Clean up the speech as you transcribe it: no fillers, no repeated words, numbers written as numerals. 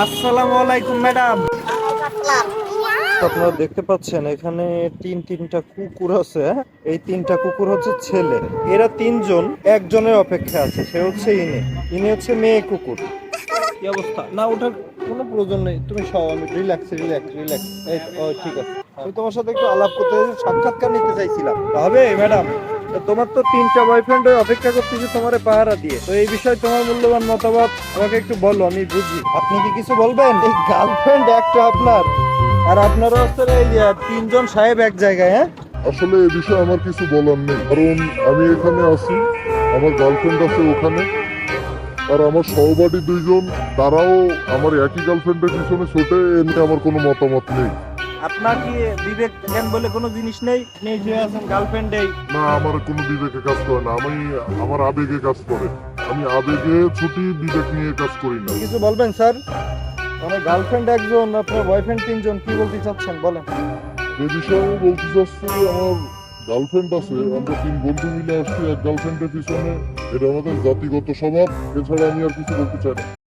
আসসালামু আলাইকুম ম্যাডাম। আপনারা দেখতে পাচ্ছেন এখানে তিনটা কুকুর আছে। এই তিনটা কুকুর হচ্ছে ছেলে। এরা তিনজন একজনের অপেক্ষা আছে, সে হচ্ছে ইনি হচ্ছে মেয়ে কুকুর। কি অবস্থা? না, ওঠার কোনো প্রয়োজন নেই, তুমি সব আমি রিল্যাক্স রিল্যাক্স রিল্যাক্স। এই তো, ঠিক আছে। আমি তোমার সাথে একটু আলাপ করতে সাক্ষাৎকার নিতে চাইছিলাম। হবে ম্যাডাম? তোমার তো তিনটা বয়ফ্রেন্ড অপেক্ষা করতেছে তোমারে পাহারা দিয়ে, তো এই বিষয়ে তোমার মূল্যবান মতামত আমাকে একটু বলো, আমি বুঝি। আপনি কি কিছু বলবেন? এই গার্লফ্রেন্ড একটা আপনার, আর আপনারা হচ্ছে এই যে তিনজন সাহেব এক জায়গায়, হ্যাঁ? আসলে এ বিষয়ে আমার কিছু বলার নেই, কারণ আমি এখানে আছি, আমার গার্লফ্রেন্ড আছে ওখানে, আর আমার সহপাঠী দুইজন, তারাও আমার একই গার্লফ্রেন্ডের পিছনে ছোটে, এ নিয়ে আমার কোনো মতামত নেই। আপনার কি বিবেক জ্ঞান বলে কোনো জিনিস নেই? আপনি যে আছেন গার্লফ্রেন্ডেই। না, আমার কোনো বিবেকে কাজ করে না, আমার আবেগে কাজ করে। আমি আবেগে ছুটি, বিবেক নিয়ে কাজ করি না। কিছু বলবেন স্যার? আমার গার্লফ্রেন্ড একজন, আপনার বয়ফ্রেন্ড তিনজন, কি বলতে চাচ্ছেন বলেন? যে বিষয়ে আমি বলতে চাচ্ছি, আমার গার্লফ্রেন্ড আছে, আমরা তিন বন্ধু মিলে আসছি এক গার্লফ্রেন্ডের পিছনে। এটা আমাদের জাতিগত স্বভাব, এছাড়া আমি আর কিছু বলতে চাই না।